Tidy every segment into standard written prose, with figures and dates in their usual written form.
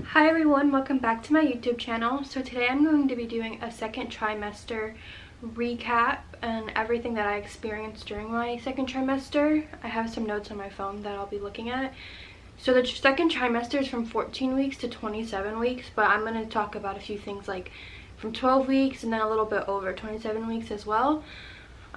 Hi everyone, welcome back to my YouTube channel. So today I'm going to be doing a second trimester recap and everything that I experienced during my second trimester. I have some notes on my phone that I'll be looking at. So the second trimester is from 14 weeks to 27 weeks, but I'm going to talk about a few things like from 12 weeks and then a little bit over 27 weeks as well.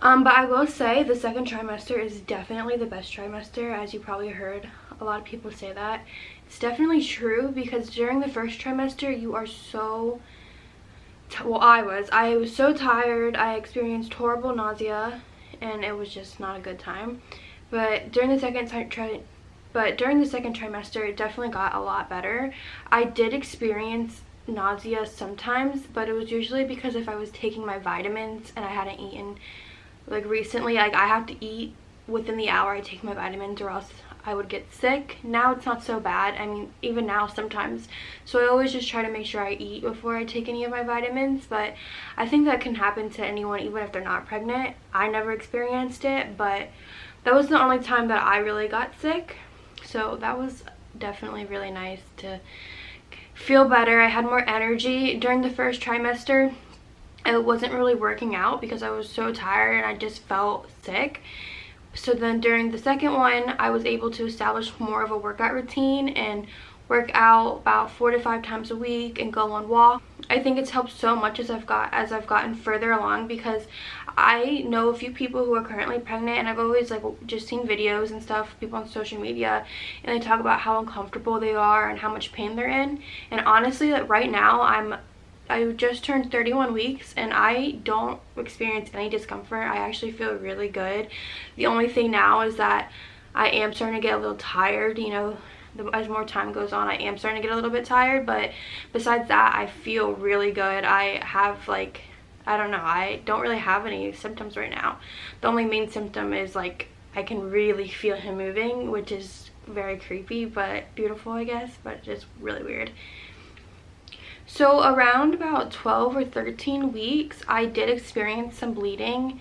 But I will say the second trimester is definitely the best trimester, as you probably heard a lot of people say that. It's definitely true because during the first trimester you are so I was so tired. I experienced horrible nausea and it was just not a good time. But during the second trimester it definitely got a lot better. I did experience nausea sometimes, but it was usually because if I was taking my vitamins and I hadn't eaten like recently. Like I have to eat within the hour I take my vitamins or else I would get sick. Now it's not so bad. I mean, even now sometimes. So I always just try to make sure I eat before I take any of my vitamins, but I think that can happen to anyone even if they're not pregnant. I never experienced it, but that was the only time that I really got sick. So that was definitely really nice to feel better. I had more energy during the first trimester. It wasn't really working out because I was so tired and I just felt sick. So then during the second one, I was able to establish more of a workout routine and work out about 4 to 5 times a week and go on walks. I think it's helped so much as I've gotten further along, because I know a few people who are currently pregnant and I've always like just seen videos and stuff, people on social media, and they talk about how uncomfortable they are and how much pain they're in. And honestly, like right now I just turned 31 weeks and I don't experience any discomfort. I actually feel really good. The only thing now is that I am starting to get a little tired, you know, as more time goes on I am starting to get a little bit tired, but besides that I feel really good. I have like, I don't know, I don't really have any symptoms right now. The only main symptom is like I can really feel him moving, which is very creepy but beautiful, I guess, but just really weird. So around about 12 or 13 weeks, I did experience some bleeding,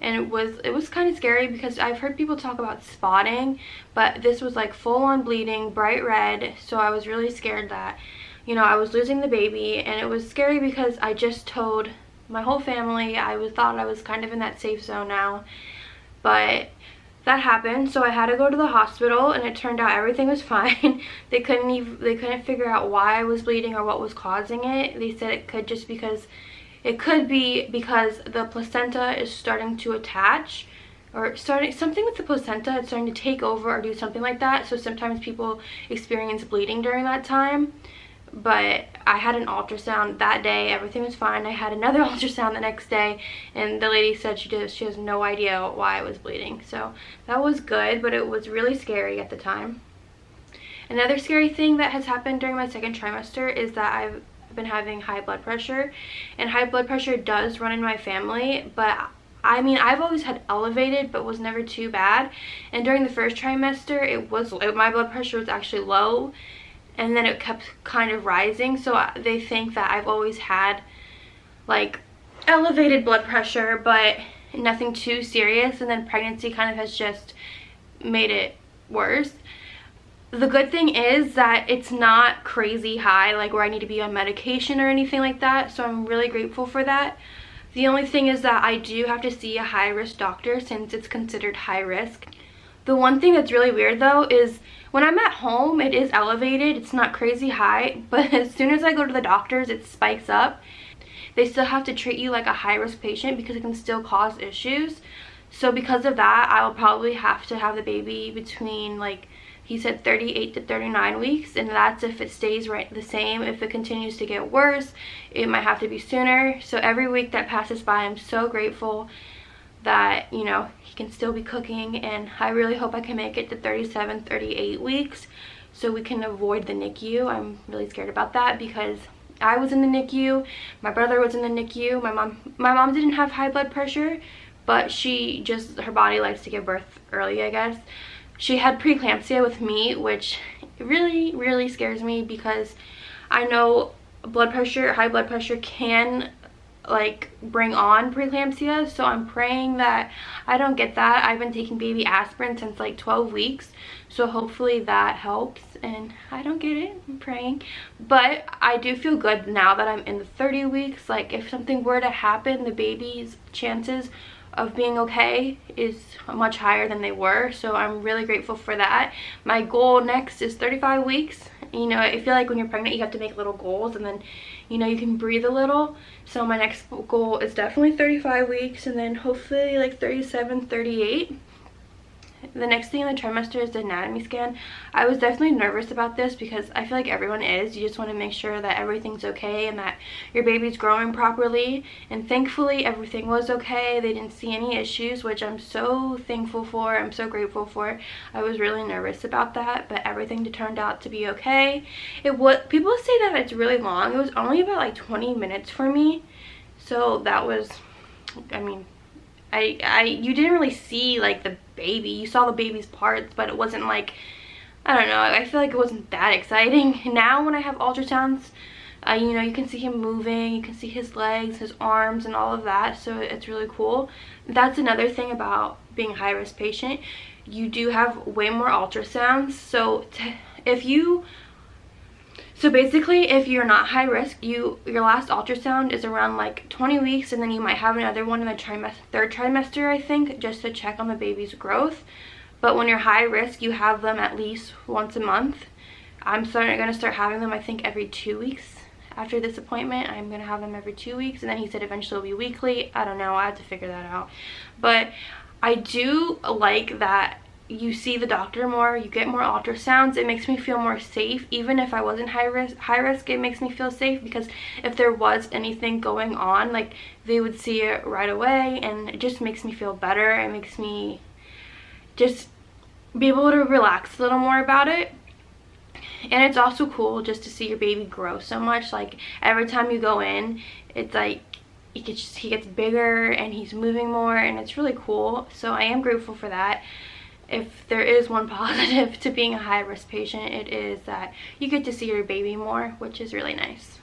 and it was kind of scary because I've heard people talk about spotting, but this was like full-on bleeding, bright red. So I was really scared that, you know, I was losing the baby, and it was scary because I just told my whole family. Thought I was kind of in that safe zone now, but that happened. So I had to go to the hospital and it turned out everything was fine. They couldn't figure out why I was bleeding or what was causing it. They said it could be because the placenta is starting to attach, or something with the placenta. It's starting to take over or do something like that. So sometimes people experience bleeding during that time. But I had an ultrasound that day, everything was fine. I had another ultrasound the next day and the lady said she has no idea why I was bleeding. So that was good, but it was really scary at the time. Another scary thing that has happened during my second trimester is that I've been having high blood pressure, and high blood pressure does run in my family, but I mean, I've always had elevated but was never too bad. And during the first trimester my blood pressure was actually low, and then it kept kind of rising. So they think that I've always had like elevated blood pressure but nothing too serious, and then pregnancy kind of has just made it worse. The good thing is that it's not crazy high, like where I need to be on medication or anything like that, so I'm really grateful for that. The only thing is that I do have to see a high-risk doctor since it's considered high risk. The one thing that's really weird though is when I'm at home, it is elevated. It's not crazy high, but as soon as I go to the doctors, it spikes up. They still have to treat you like a high-risk patient because it can still cause issues. So because of that, I will probably have to have the baby between, like he said, 38 to 39 weeks, and that's if it stays the same. If it continues to get worse, it might have to be sooner. So every week that passes by, I'm so grateful that, you know, he can still be cooking, and I really hope I can make it to 37, 38 weeks so we can avoid the NICU. I'm really scared about that because I was in the NICU, my brother was in the NICU, my mom didn't have high blood pressure, but her body likes to give birth early, I guess. She had preeclampsia with me, which really, really scares me because I know high blood pressure can like bring on preeclampsia, so I'm praying that I don't get that. I've been taking baby aspirin since like 12 weeks, So hopefully that helps, and I don't get it, I'm praying. But I do feel good now that I'm in the 30 weeks. Like if something were to happen, the baby's chances of being okay is much higher than they were, so I'm really grateful for that. My goal next is 35 weeks. You know, I feel like when you're pregnant you have to make little goals, and then you know you can breathe a little. So my next goal is definitely 35 weeks, and then hopefully like 37, 38. The next thing in the trimester is the anatomy scan. I was definitely nervous about this because I feel like everyone is. You just want to make sure that everything's okay and that your baby's growing properly. And thankfully everything was okay. They didn't see any issues, which I'm so thankful for. I'm so grateful for. I was really nervous about that, but everything turned out to be okay. People say that it's really long. It was only about like 20 minutes for me. So that was, I mean, you didn't really see like the baby. You saw the baby's parts, but it wasn't like, I don't know, I feel like it wasn't that exciting. Now when I have ultrasounds, you know, you can see him moving, you can see his legs, his arms, and all of that, so it's really cool. That's another thing about being a high-risk patient. You do have way more ultrasounds. So basically, if you're not high risk, your last ultrasound is around like 20 weeks, and then you might have another one in the third trimester, I think, just to check on the baby's growth. But when you're high risk, you have them at least once a month. I'm going to start having them, I think, every 2 weeks. After this appointment, I'm going to have them every 2 weeks, and then he said eventually it'll be weekly. I don't know, I have to figure that out. But I do like that you see the doctor more, you get more ultrasounds. It makes me feel more safe. Even if I wasn't high risk, it makes me feel safe, because if there was anything going on, like, they would see it right away, and it just makes me feel better. It makes me just be able to relax a little more about it. And it's also cool just to see your baby grow so much. Like, every time you go in, it's like he gets bigger and he's moving more, and it's really cool. So I am grateful for that. If there is one positive to being a high-risk patient, it is that you get to see your baby more, which is really nice.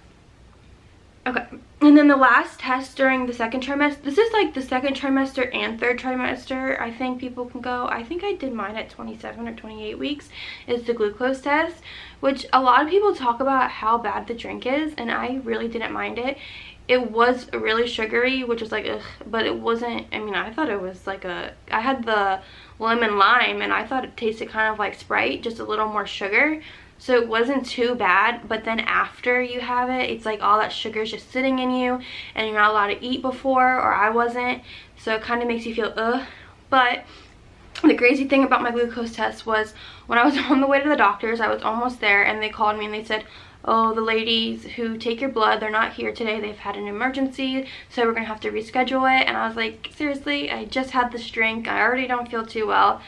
Okay, and then the last test during the second trimester, this is like the second trimester and third trimester, I think people can go. I think I did mine at 27 or 28 weeks, is the glucose test, which a lot of people talk about how bad the drink is, and I really didn't mind it. It was really sugary, which was like, ugh, but it wasn't, I mean, I thought it was like I had the lemon lime, and I thought it tasted kind of like Sprite, just a little more sugar. So it wasn't too bad, but then after you have it, it's like all that sugar is just sitting in you, and you're not allowed to eat before, or I wasn't. So it kind of makes you feel, ugh. But the crazy thing about my glucose test was when I was on the way to the doctor's, I was almost there, and they called me and they said, oh, the ladies who take your blood, they're not here today. They've had an emergency, so we're going to have to reschedule it. And I was like, seriously? I just had this drink. I already don't feel too well.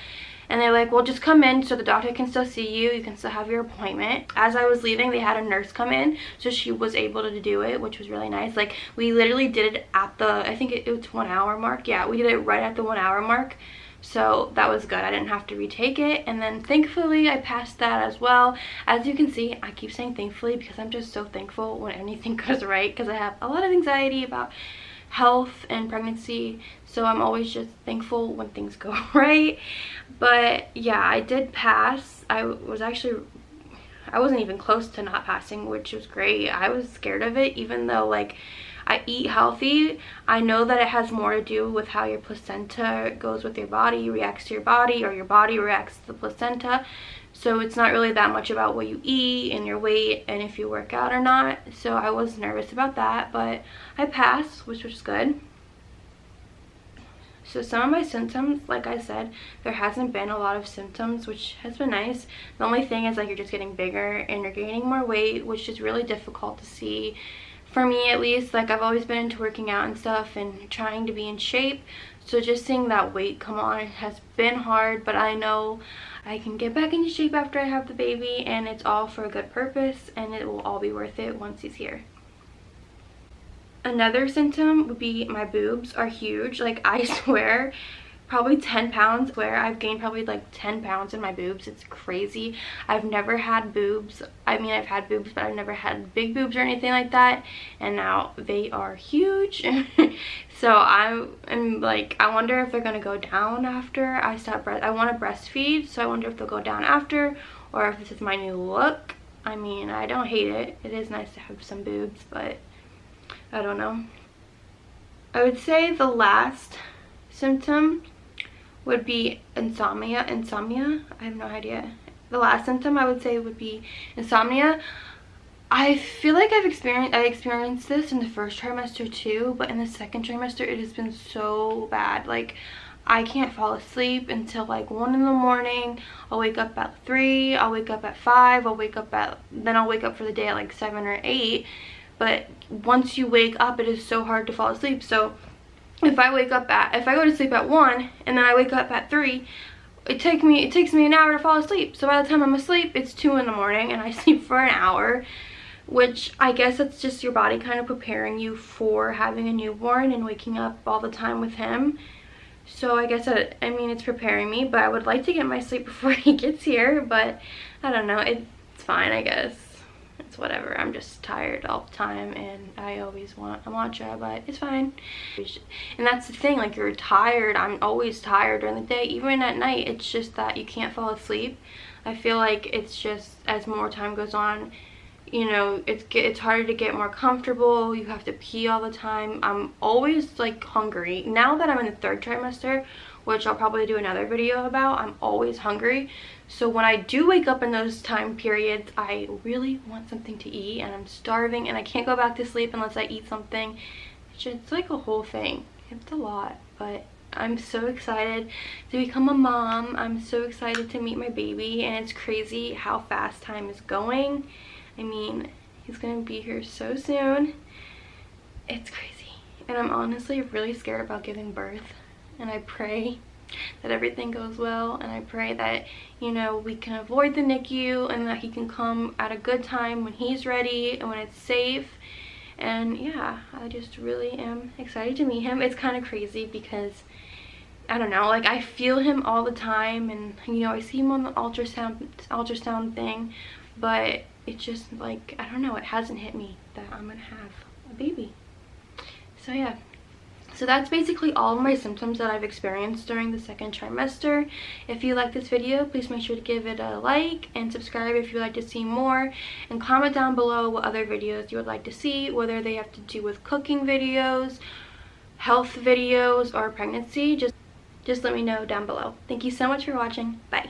And they're like, well, just come in so the doctor can still see you. You can still have your appointment. As I was leaving, they had a nurse come in, so she was able to do it, which was really nice. Like, we literally did it at the, I think it was 1 hour mark. Yeah, we did it right at the 1 hour mark. So that was good. I didn't have to retake it. And then thankfully I passed that as well. As you can see, I keep saying thankfully because I'm just so thankful when anything goes right, because I have a lot of anxiety about health and pregnancy. So I'm always just thankful when things go right. But yeah, I did pass. I wasn't even close to not passing, which was great. I was scared of it, even though like I eat healthy. I know that it has more to do with how your placenta goes with your body, reacts to your body, or your body reacts to the placenta. So it's not really that much about what you eat and your weight and if you work out or not. So I was nervous about that, but I passed, which was good. So some of my symptoms, like I said, there hasn't been a lot of symptoms, which has been nice. The only thing is like you're just getting bigger and you're gaining more weight, which is really difficult to see. For me at least, like I've always been into working out and stuff and trying to be in shape. So just seeing that weight come on has been hard, but I know I can get back into shape after I have the baby, and it's all for a good purpose, and it will all be worth it once he's here. Another symptom would be my boobs are huge. Like, I swear, probably 10 pounds, where I've gained probably like 10 pounds in my boobs. It's crazy. I've never had boobs. I mean, I've had boobs, but I've never had big boobs or anything like that, and now they are huge. So I'm like, I wonder if they're gonna go down after I stop I want to breastfeed, so I wonder if they'll go down after, or if this is my new look. I mean, I don't hate it. It is nice to have some boobs, but I don't know. I would say the last symptom would be insomnia. I have no idea. The last symptom I would say would be insomnia. I feel like I experienced this in the first trimester too, but in the second trimester it has been so bad. Like, I can't fall asleep until like 1 in the morning. I'll wake up at 3, I'll wake up at 5, then I'll wake up for the day at like 7 or 8. But once you wake up, it is so hard to fall asleep. So if I go to sleep at 1 and then I wake up at 3, it takes me an hour to fall asleep. So by the time I'm asleep, it's 2 in the morning and I sleep for an hour, which I guess that's just your body kind of preparing you for having a newborn and waking up all the time with him. So I guess I mean, it's preparing me, but I would like to get my sleep before he gets here, but I don't know. It's fine, I guess. It's whatever. I'm just tired all the time, and I always want a matcha, but it's fine. And that's the thing, like, you're tired. I'm always tired during the day, even at night. It's just that you can't fall asleep. I feel like it's just, as more time goes on, you know, it's harder to get more comfortable. You have to pee all the time. I'm always like hungry. Now that I'm in the 3rd trimester, which I'll probably do another video about, I'm always hungry. So when I do wake up in those time periods, I really want something to eat, and I'm starving, and I can't go back to sleep unless I eat something. It's like a whole thing. It's a lot, but I'm so excited to become a mom. I'm so excited to meet my baby, and it's crazy how fast time is going. I mean, he's gonna be here so soon. It's crazy. And I'm honestly really scared about giving birth. And I pray that everything goes well. And I pray that, you know, we can avoid the NICU and that he can come at a good time when he's ready and when it's safe. And yeah, I just really am excited to meet him. It's kind of crazy because, I don't know, like, I feel him all the time. And, you know, I see him on the ultrasound thing. But it's just like, I don't know, it hasn't hit me that I'm gonna have a baby. So yeah, so that's basically all of my symptoms that I've experienced during the 2nd trimester. If you like this video, please make sure to give it a like and subscribe if you would like to see more, and comment down below what other videos you would like to see, whether they have to do with cooking videos, health videos, or pregnancy. Just let me know down below. Thank you so much for watching. Bye.